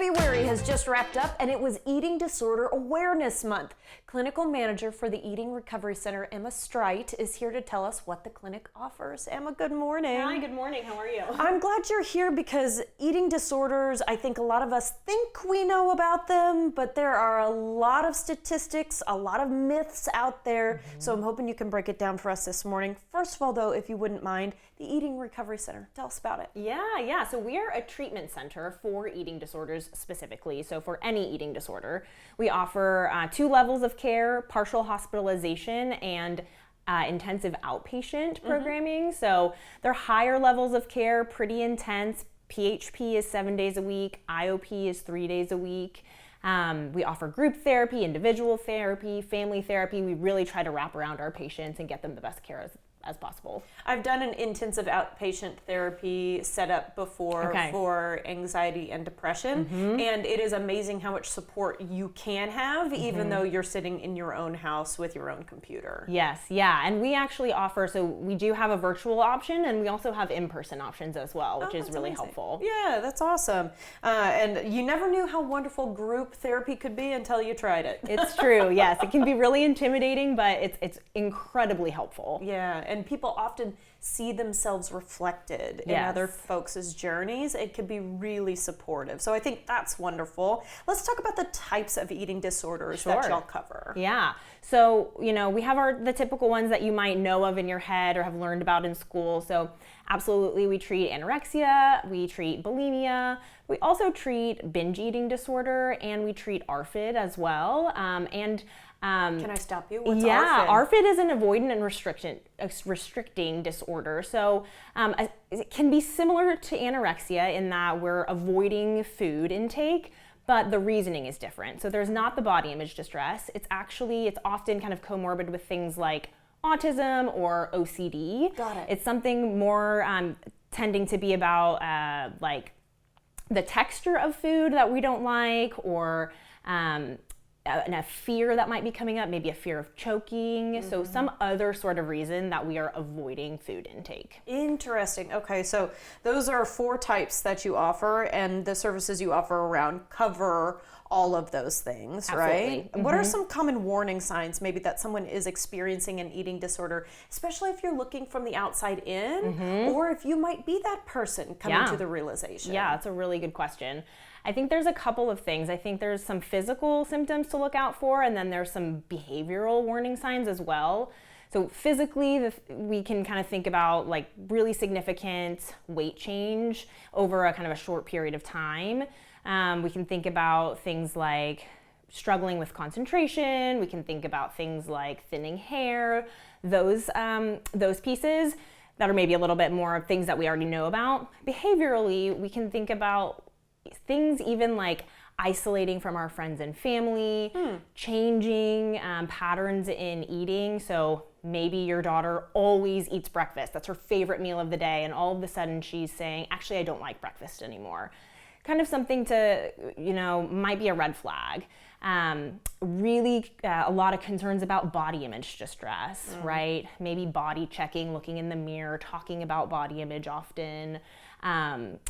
February has just wrapped up and it was Eating Disorder Awareness Month. Clinical Manager for the Eating Recovery Center, Emma Streit, is here to tell us what the clinic offers. Emma, good morning. Hi, good morning. How are you? I'm glad you're here because eating disorders, I think a lot of us think we know about them, but there are a lot of statistics, a lot of myths out there. So I'm hoping you can break it down for us this morning. First of all, though, if you wouldn't mind, the Eating Recovery Center. Tell us about it. Yeah. So we are a treatment center for eating disorders specifically. So for any eating disorder, we offer 2 levels of care: partial hospitalization and intensive outpatient programming. So they're higher levels of care, pretty intense. PHP is 7 days a week. IOP is 3 days a week. We offer group therapy, individual therapy, family therapy. We really try to wrap around our patients and get them the best care as possible. I've done an intensive outpatient therapy setup before for anxiety and depression, and it is amazing how much support you can have even though you're sitting in your own house with your own computer. Yes, yeah, and we actually offer, so we do have a virtual option and we also have in-person options as well, which is really helpful. Yeah, that's awesome. And you never knew how wonderful group therapy could be until you tried it. It's true, yes. It can be really intimidating, but it's incredibly helpful. Yeah, and people often see themselves reflected in other folks' journeys. It could be really supportive. So I think that's wonderful. Let's talk about the types of eating disorders that y'all cover. Yeah. So, we have the typical ones that you might know of in your head or have learned about in school. So absolutely, we treat anorexia, we treat bulimia, we also treat binge eating disorder, and we treat ARFID as well. Can I stop you? What's ARFID? ARFID? ARFID is an avoidant and restricting disorder. So it can be similar to anorexia in that we're avoiding food intake, but the reasoning is different. So there's not the body image distress. It's often kind of comorbid with things like autism or OCD. Got it. It's something more tending to be about like the texture of food that we don't like, or a fear that might be coming up, maybe a fear of choking. So some other sort of reason that we are avoiding food intake. Interesting. Okay, so those are 4 types that you offer, and the services you offer around cover all of those things, right? What are some common warning signs maybe that someone is experiencing an eating disorder, especially if you're looking from the outside in, or if you might be that person coming to the realization? Yeah, that's a really good question. I think there's a couple of things. I think there's some physical symptoms to look out for, and then there's some behavioral warning signs as well. So physically, we can kind of think about like really significant weight change over a kind of a short period of time. We can think about things like struggling with concentration. We can think about things like thinning hair, those pieces that are maybe a little bit more of things that we already know about. Behaviorally, we can think about things even like isolating from our friends and family, changing patterns in eating. So maybe your daughter always eats breakfast. That's her favorite meal of the day. And all of a sudden she's saying, actually, I don't like breakfast anymore. Kind of something to, might be a red flag. Really a lot of concerns about body image distress, right? Maybe body checking, looking in the mirror, talking about body image often.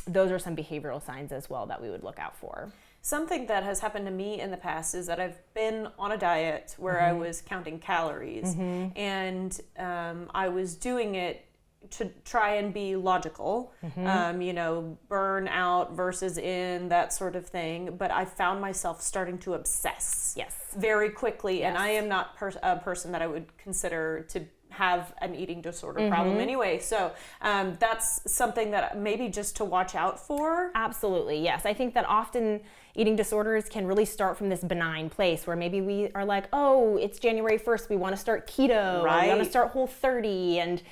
Those are some behavioral signs as well that we would look out for. Something that has happened to me in the past is that I've been on a diet where I was counting calories, and I was doing it to try and be logical, burn out versus in, that sort of thing. But I found myself starting to obsess very quickly, and I am not a person that I would consider to have an eating disorder problem anyway. So that's something that maybe just to watch out for. Absolutely, yes. I think that often eating disorders can really start from this benign place where maybe we are like, oh, it's January 1st, we want to start keto, right? We want to start Whole30, and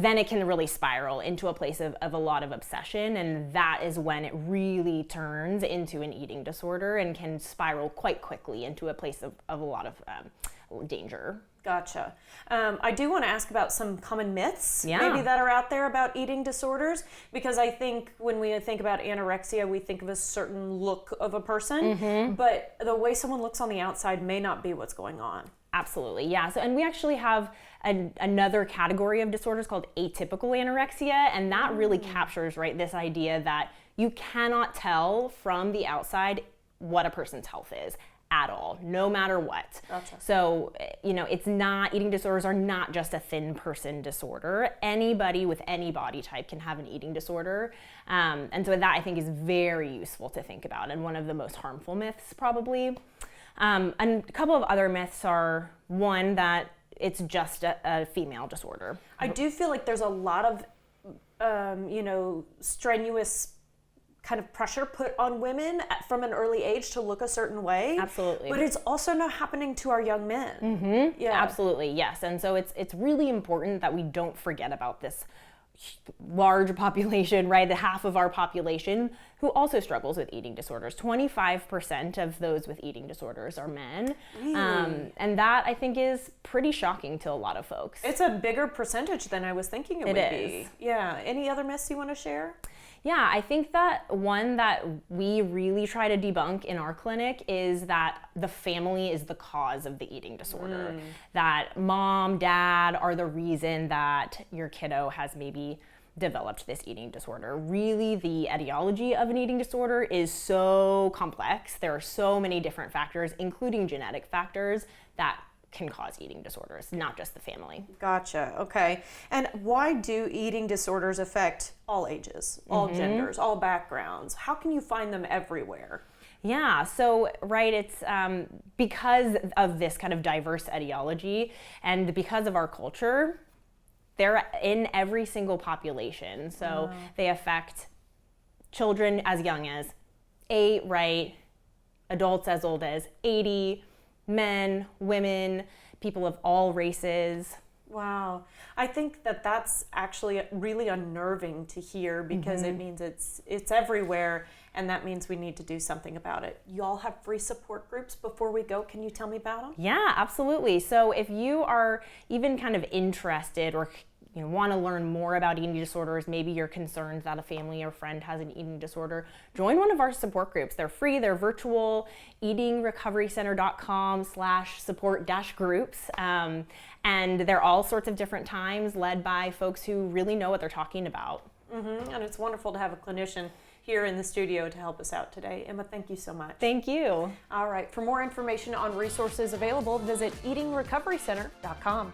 then it can really spiral into a place of a lot of obsession, and that is when it really turns into an eating disorder and can spiral quite quickly into a place of a lot of danger. Gotcha. I do want to ask about some common myths maybe that are out there about eating disorders, because I think when we think about anorexia, we think of a certain look of a person, but the way someone looks on the outside may not be what's going on. Absolutely, yeah. So, and we actually have another category of disorders called atypical anorexia, and that really captures, right, this idea that You cannot tell from the outside what a person's health is at all, no matter what. Gotcha. So, it's not, eating disorders are not just a thin person disorder. Anybody with any body type can have an eating disorder. And so that I think is very useful to think about, and one of the most harmful myths probably. And a couple of other myths are, one, that it's just a female disorder. I do feel like there's a lot of, strenuous kind of pressure put on women from an early age to look a certain way. Absolutely. But it's also not happening to our young men. Mm-hmm. Yeah. Absolutely, yes. And so it's really important that we don't forget about this large population, right? The half of our population who also struggles with eating disorders. 25% of those with eating disorders are men. Really? And that I think is pretty shocking to a lot of folks. It's a bigger percentage than I was thinking it would be. Yeah. Any other myths you want to share? Yeah, I think that one that we really try to debunk in our clinic is that the family is the cause of the eating disorder. That mom, dad are the reason that your kiddo has maybe developed this eating disorder. Really, the etiology of an eating disorder is so complex. There are so many different factors, including genetic factors, that can cause eating disorders, not just the family. Gotcha. Okay. And why do eating disorders affect all ages, all genders, all backgrounds? How can you find them everywhere? Yeah, so, right, it's because of this kind of diverse etiology and because of our culture, they're in every single population. So they affect children as young as 8, right? Adults as old as 80, men, women, people of all races. Wow. I think that that's actually really unnerving to hear, because it means it's everywhere, and that means we need to do something about it. You all have free support groups. Before we go, can you tell me about them? Yeah, absolutely. So if you are even kind of interested or want to learn more about eating disorders, maybe you're concerned that a family or friend has an eating disorder, join one of our support groups. They're free, they're virtual, eatingrecoverycenter.com/support-groups. And they're all sorts of different times, led by folks who really know what they're talking about. And it's wonderful to have a clinician here in the studio to help us out today. Emma, thank you so much. Thank you. All right, for more information on resources available, visit eatingrecoverycenter.com.